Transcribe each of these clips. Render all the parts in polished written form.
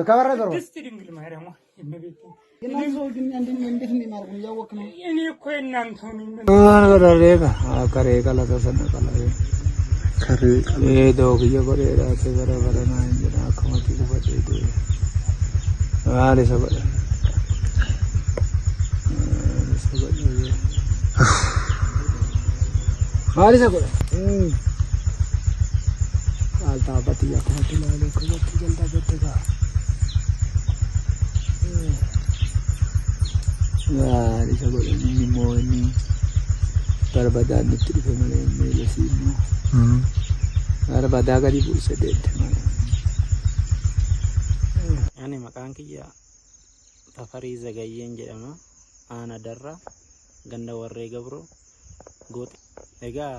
ከበረ ዘሮ ድንግል ማርያም የመቤት የናንተው ግን እንዴት እንደማርጉ ያወቅ ነው እኔ እኮ የናንተው ነኝ በረሬጋ ከሬ ቀለተ ሰነቀለ ከሬ ዶግ የቆሬራ ተበረ በረና እንጀራ ከመቲ ልፈጥ አለ ሰበለ አለ ሰበለ አልታ በትያ ከመቲ ላይ ከመቲ ጀልዳ በተጋ አለ ሰበለ ኒሞኒ barbadaan itti dhufe malee meelasii immoo barbadaa gadi buuse deemte malee. Ani maqaan kiyya Tafarii Zagayyeen jedhama. Aana darra ganda warree gabroo goote. Egaa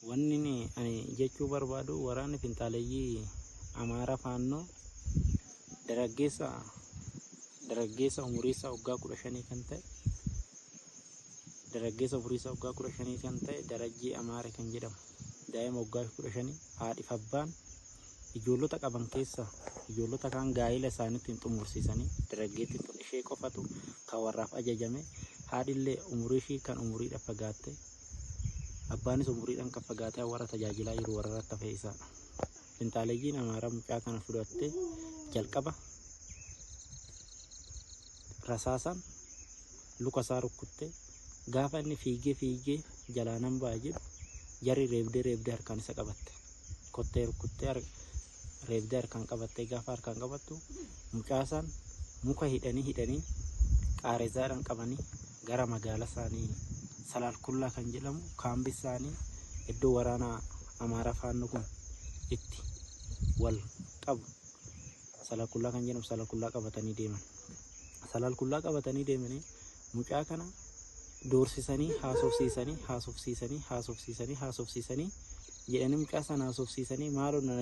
wanni ani jechuu barbaadu waraanni finxaaleeyyii Amaara Faannoo dargaggeessa umurii isaa waggaa 15 kan ta'e dargaggeessa umurii isaa waggaa 15 kan ta'e Darajjii Amaare kan jedhamu daa'ima waggaa 15 haadhiif abbaan ijoollota qaban keessa ijoollota kaan gaa'ila isaaniitti hin xumursiisanii dargaggeettiin tun ishee qofatu kan warraaf ajajame haadhillee umurii ishii kan umuriidhaan fagaatte abbaanis umuriidhaan kan fagaatee warra tajaajilaa jiru warra tafee isaadha. Finxaaleeyyiin Amaaraa mucaa kana fudhattee jalqaba rasaasan luka isaa rukkuttee gaafa inni fiigee jalaanan ba'a jedhu jarri reebdee harkaan isa qabatte kottee rukkuttee reebdee harkaan qabattee gaafa harkaan qabattu mucaasan muka hidhanii qaarezaadhaan qabanii gara magaalaa isaanii Salaalkullaa kan jedhamu kaambii isaanii iddoo waraanaa Amaara Faannoo kun itti wal qabu Salaalkullaa kan jedhamu Salaalkullaa qabatanii deeman. Salaalkullaa qabatanii deemanii mucaa kana doorsisanii haasofsiisanii jedhanii mucaa sana haasofsiisanii maaloo nan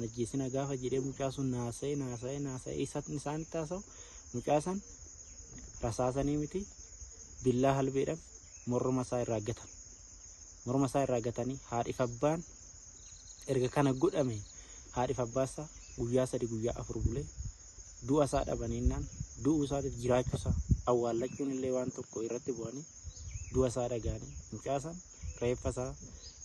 ajjeesina gaafa jedhee mucaa sun naasa'ee isaanitti haasa'u mucaa san rasaasanii miti billaa halbeedhaan morma isaa irraa gatanii haadhiif abbaan erga kana godhame haadhiif abbaasaa guyyaa 3 guyyaa 4 bulee du'a isaa dhabaniinaan du'uu isaatiif jiraachuu isaa awwaallachuun illee waan tokko irratti bu'anii du'a isaa dhagaanii mucaa san reeffa isaa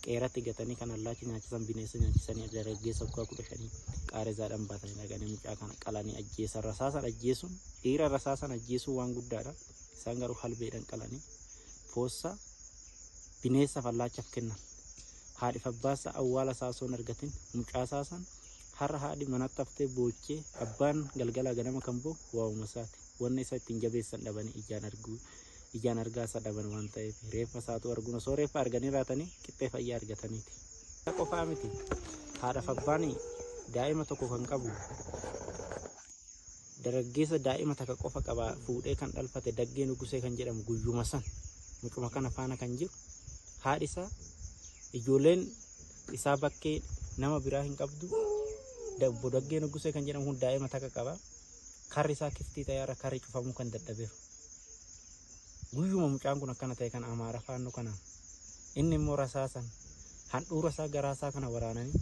qeeratti gatanii kan allaachi nyaachisan bineensa nyaachisanii dargaggeessa waggaa 15 qaarezaadhaan baatanii dhaqanii mucaa kana qalanii ajjeesan. Rasaasan ajjeesuun dhiira rasaasan ajjeesuu waan guddaadha. Isaan garuu halbeedhaan qalanii foossaa bineensa allaachaaf kennan. Haadhiif abbaasaa awwaala isaa osoo hin argatin mucaa isaa san har'a haadhi manatti haftee boochee abbaan galgala ganama kan boo waa'uma isaati. Wanni isa ittiin jabeessan dhabanii ijaan argaa isa dhaban waan ta'eef reeffa isaatu arguun osoo reeffa arganii raatanii qixxee fayyaa argataniiti. Qofaa miti haadhaaf abbaan daa'ima tokko kan qabu dargaggeessa daa'ima takka qofa qaba fuudhee kan dhalfate Daggee Nugusee kan jedhamu guyyuma san mucuma kana faana kan jiru haadhi isaa ijoolleen isaa bakkee nama biraa hin qabdu Daggee Nugusee kan jedhamu kun daa'ima takka qaba. Karri isaa kiftii ta'eera karri cufamuu kan dadhabeeru. Guyyuma mucaan kun akkana ta'e kan Amaara Faannoo kana inni immoo rasaasan handhuura isaa garaa isaa kana waraananii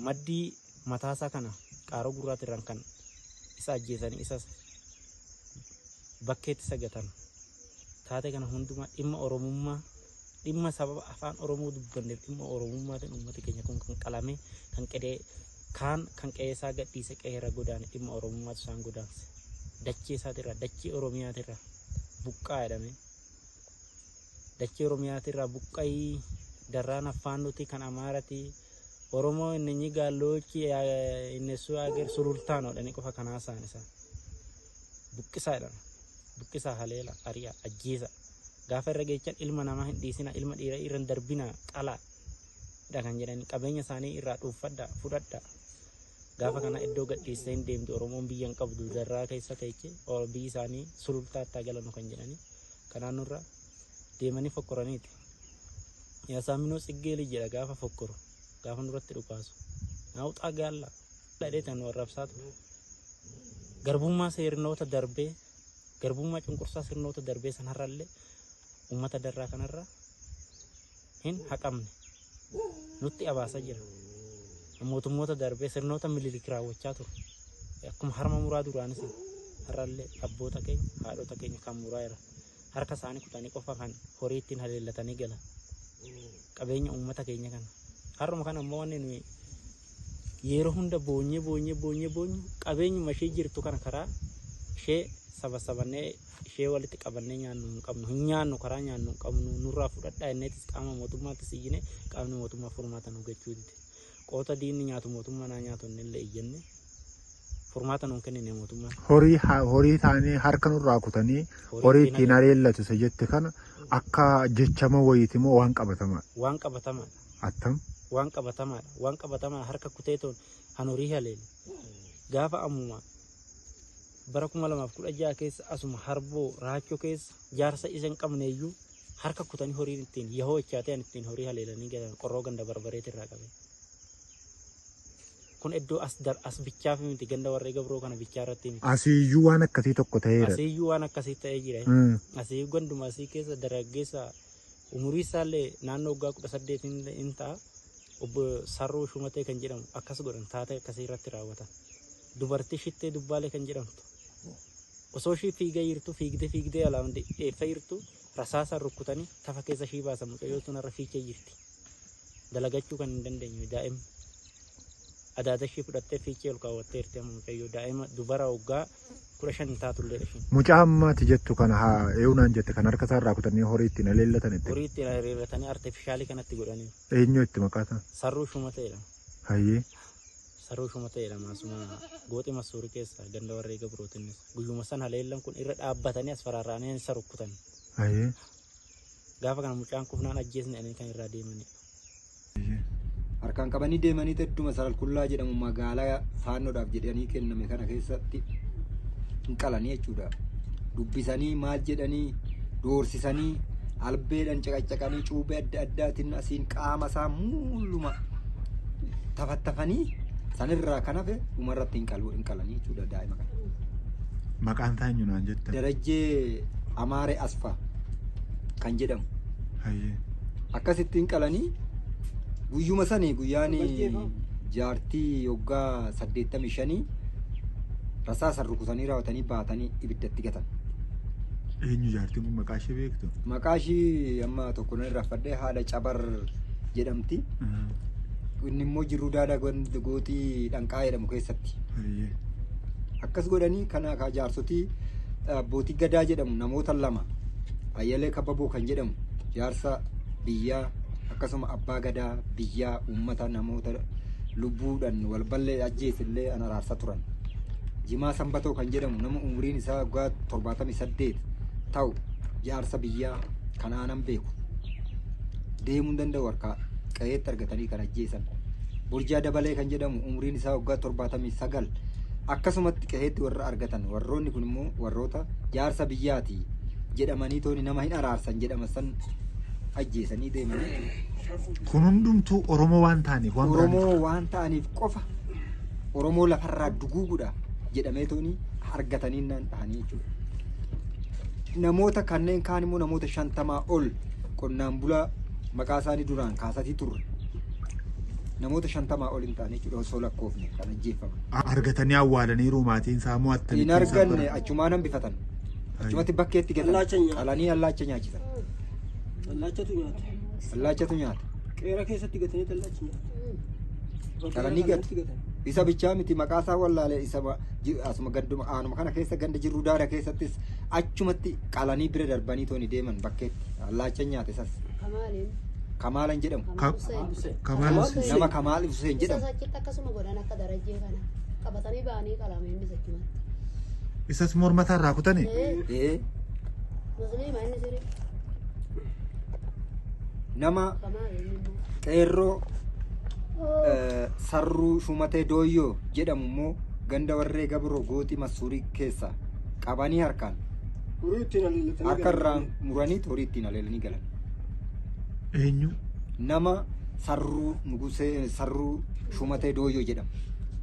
maddii mataa isaa kana qaaroo gurraatirraan kan isa ajjeesanii isas bakkeetti sagatan. Taatee kana hundumaa dhimma Oromummaa dhimma sababa afaan Oromoo dubbanneef dhimma Oromummaatiin uummati keenya kun kan qalame kan qedee kan qeessaa gadhiise qeera godaane dhimma Oromummaatu isaan godaanse. Dachee isaatirraa dachee Oromiyaatirraa buqqaa jedhame. Dachee Oromiyaatirraa buqqa'ii darraan affaannuti kan Amaarati Oromoo inni gaallochi innesu agar sulultaano dhani qofa kanaa isaan isaa buqqisaa jedhama. Buqqisaa haleela ari'a ajjeesa gaafa irra geechan ilma namaa hin dhiisina ilma dhiira irra hin darbina qalaa dha kan jedhani qabeenya isaanii irraa dhuunfadha fudhadha. Gaafa kana iddoo gadhiisee hin deemtu Oromoon biyya hin qabdu darraa keessa teeche biyyi isaanii sulultaatti galanu kan jedhani kanaan nurra deemanii fokkoraniiti. Yaasaminoo Tsiggeelii jedha gaafa fokkoru gaafa nurratti dhukaasu naawuxaa gaalla dhadheetan warraabsaatu garbummaa seernoota darbee garbummaa cunqursaa sirnoota darbee sanarrallee uummata darraa kanarra hin haqamne nutti abaasaa jira. mootummoota darbee sirnoota mililik raawwachaa ture. Akkuma harma muraa duraanis har'allee abboota keenya haadhota keenya kan muraa jira. Harka isaanii kutanii qofa kan horii ittiin haleellatanii galan. Qabeenya uummata keenya kana. Har'uma kana ammoo wanni nuyi yeroo hunda boonyee qabeenyuma ishee jirtu kana karaa ishee sabasabannee ishee walitti qabannee nyaannu hin qabnu. Hin nyaannu karaa nyaannu hin qabnu. Nurraa fudhadhaa inneetis qaama mootummaattis iyyine qaamni mootummaa furmaata nu gachuu dide. Qoota diinni nyaatu mootummaa naa nyaatu illee iyyenne furmaata nuun kennine mootummaa. Horii taanii harka nurraa kutanii horii ittiin haleellatu isa jette kana akka jechama wayiiti moo waan qabatamaa? Waan qabatamaa. Attam? Waan qabatamaadha. Waan qabatamaa harka kuteetoon han horii haleelu. Gaafa ammuma bara 2016 keessa asuma harboo raachoo keessa jaarsa isa hin qabne iyyuu harka kutanii horiin ittiin yahoo ichaateen ittiin horii haleelanii galan qorroo ganda barbareetti irraa qabe. Kun iddoo as bichaaf miti ganda warree gabroo kana bichaa irratti miti. Asiiyyuu waan akkasii tokko ta'eera. Asiiyyuu waan akkasii ta'ee jira. Asii ganduma asii keessa dargaggeessa umurii isaallee naannoo waggaa 18 hin ta'a. Obbo Sarruu Shumatee kan jedhamu akkas godhan taatee akkasii irratti raawwatan. Dubartii Shittee Dubbaalee kan jedhamtu osoo ishii fiigdee alaan dheeffee jirtu rasaasaan rukkutanii tafa keessa ishii baasan mucayyoo tun irra fiichee jirti. Dalagachuu kan hin dandeenye daa'ima. Adaada ishii fudhattee fiichee ol kaawwattee jirti amma mucayyoo daa'ima dubara waggaa 15 taatullee ishiin. Mucaa ammaati jettu kana haa eewnaan jette kan harka isaa irraa kutanii horii ittiin haleellatanitti. Horii ittiin haleellatanii artifishaalii kanatti godhanii. Eenyu itti maqaatan? Sarruu Shumateedha. Hayyee. Sarruu Shumateedha maasuma gooxi masuurii keessa ganda warree gabrootinnis guyyuma san haleellan kun irra dhaabbatanii as faraarraanii isa rukkutan. Hayyee. Gaafa kana mucaan kufnaan ajjeesni ani kan irraa deemanidha. Harkaan qabanii deemanii tedduma Saralqullaa jedhamu magaalaa faannoodhaaf jedhanii kenname kana keessatti hin qalanii jechuudha. Dubbisanii maal jedhanii doorsisanii albeedhaan caqacaqanii cuubee adda addaatiin asiin qaama isaa mulluma tafattafanii sanirraa kan hafe dhumarratti hin qalanii jechuudha daa'ima kana. Maqaan isaa eenyu naan jetta? Darajjee Amaaree Asfaa kan jedhamu. Hayyee. Akkasitti hin qalanii guyyuma sanii guyyaan jaartii waggaa 85 rasaasan rukutanii raawwatanii baatanii ibiddatti gatan. Eenyu jaartiin kun maqaa ishee beektu? Maqaa ishee amma tokko nan raffadhee haadha Cabar jedhamti. Inni immoo jiruu daadaa gooxii dhanqaa jedhamu keessatti. Akkas godhanii kana kaa jaarsotii abbootii gadaa jedhamu namoota lama Ayyalee Kababoo kan jedhamu jaarsa biyyaa akkasuma abbaa gadaa biyyaa uummata namoota lubbuudhaan wal ballee ajjeesillee an araarsa turan. Jimaa Sanbatoo kan jedhamu nama umriin isaa waggaa 78 ta'u jaarsa biyyaa kanaanan beeku. Deemuu hin danda'u harkaa qe'eetti argatanii kan ajjeesan. Burjaa Dabalee kan jedhamu umriin isaa waggaa 79 akkasumatti qe'eetti warra argatan. Warroonni kun immoo warroota jaarsa biyyaati jedhamanii tooni nama hin araarsan jedhama san ajjeesanii deemanii. Kun hundumtuu Oromoo waan ta'aniif Oromoo waan ta'aniif qofa Oromoo lafarraa duguugudha jedhamee tooni argatanii naan dhahanii jechuudha. Namoota kanneen kaan immoo namoota 50 ol qonnaan bulaa maqaa isaanii duraan kaasatii turre. Namoota 50 ol hin taane jechuudha osoo lakkoofne kan ajjeefaman. Argatanii awwaalaniiru maatiin isaa moo attamitti? Hin arganne achumaan hambifatan. Achumatti bakkeetti gatan qalanii allaacha nyaachisan. Allaachatu nyaata. Allaachatu nyaata. Qeera keessatti gatanii allaacha nyaata. Qalanii gatu. Isa bichaa miti maqaa isaa wallaalee isa asuma ganduma aanuma kana keessa ganda jirru daara keessattis achumatti qalanii bira darbanii tooni deeman bakkeetti allaacha nyaata isas. Kamaalan jedhamu. Nama Kamaal Hussein jedhamu. Akkasuma godhan akka darajjee kana qabatanii ba'anii qalameen bisachumatti. Isas mormataa irraa kutanii? Musliima inni sirrii. Nama qeerroo Sarruu Shumatee Dooyyoo jedhamu immoo ganda warree gabroo gooxii masuurii keessa qabanii harkaan harka irraan muranii horii ittiin haleelanii galan. Eenyu? Nama Sarruu Shumatee Dooyyoo jedhamu.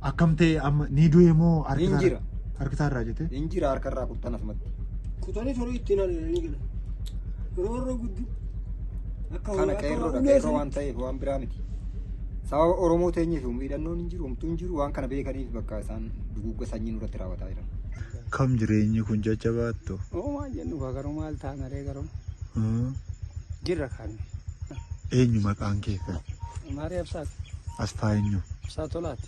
Akkam ta'e amma ni du'e moo Injira. harkisaa irraa jette? Injira harka irraa kuttan asumatti. Kutanii horii ittiin haleelanii galan. Roorroo guddoo. Kana qeerroodha qeerroo waan ta'eef waan biraa miti. Sababa Oromoo teenyeef hidhannoon hin jiru, homtuu hin jiru waan kana beekaniif bakka isaan duguugga sanyii nurratti raawwataa jiran. Kam jireenyi kun jajjabaattu? Maal jennu garuu maal taanaree garuu jirra kan. Eenyu maqaan keessan? Maariyaaf Saati. Asfaa eenyu? Saatolaati.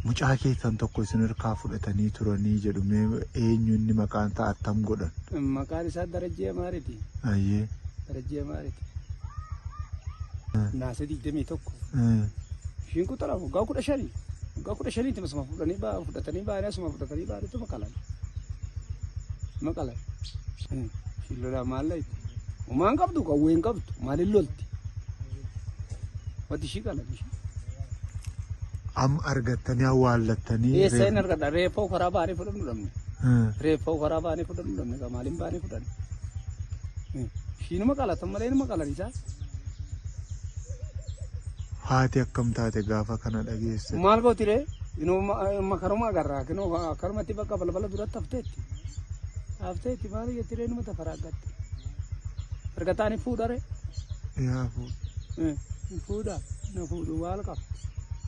Mucaa keessan tokko isin hirkaa fudhatanii turanii jedhume eenyu inni maqaan ta'a attam godhan? Maqaan isaa Darajjee Maariiti. Ayyee. Darajjee Maariiti. Naasee 21. Ishiin kutara waggaa 15. Waggaa 15 masuma fudhatanii baanii asuma fudhatanii baaniitu maqalan. Maqalan. Ishiin lolaa maal laayiti? Umaan qabdu qawwee hin qabdu maaliin lolti? Wati ishii qalan ishii. Am argattanii awwaallattanii. Eessa hin argadha reeffoo karaa baanii fudhannu dhabne. Reeffoo karaa baanii fudhannu dhabne maaliin baanii fudhanne? Ishiinuma qalatan malee inuma qalan isaa. Haati akkam taate gaafa kana dhageesse? Maal gooti ree? Makaruma agarraa kinoo akkanumatti bakka balbala duratti hafteetti. Hafteetti maal jetti ree numa tafaraaggatti. Argataani fuudha ree? Yaa fuudha. Fuudha. Na fuudhu maal qaba?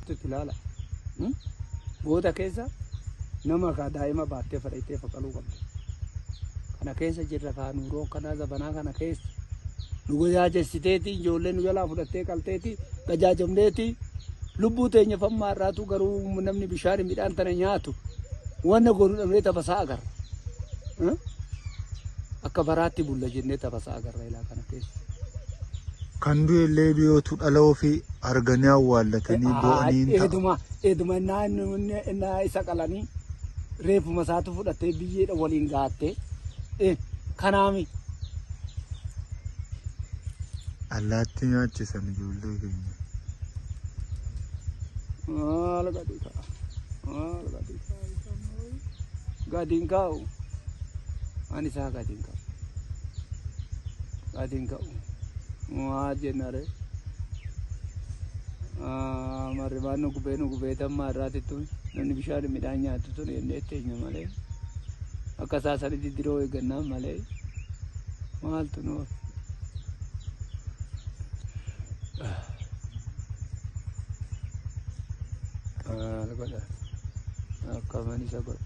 Tutti ilaala. Goota keessa nama daa'ima baattee fudhattee faqaluu qabdi. Kana keessa jirra kaanuuroo kanaa zabanaa kana keessa. Nu gajaajessiteeti ijoollee nu jalaa fudhattee qalteeti gajaajamneeti lubbuu teenya fammaa irraatu garuu namni bishaan midhaan tana nyaatu wanna goonu dhabnee tafasaa agarra. Akka baraatti bulla jennee tafasaa agarra ilaa kana keessa. Kan du'e illee biyootu dhala ofii arganii awwaallatanii boo'anii eeduma innaa isa qalanii reefuma isaatu fudhattee biyyeedha waliin gaattee kanaami. Allaatti nyaachisan ijoollee keenya. Maal gadi ka'a? Maal gadi ka'a? Gadiin kaa'u. Ani isaa gadiin kaa'u. Gadiin kaa'u. Maal jennare? Marribaan nu gubee tammaa irraatittu namni bishaan midhaan nyaatu tun ennee teenya malee. Akka isaa sanitti diroo eeggannaan malee. Maaltu nuuf? Godha akka manisa godha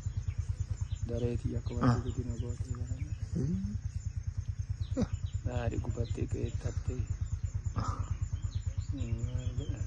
dareetii akka wanti guddina gootee gaarii gubattee qe'ee tattee godha.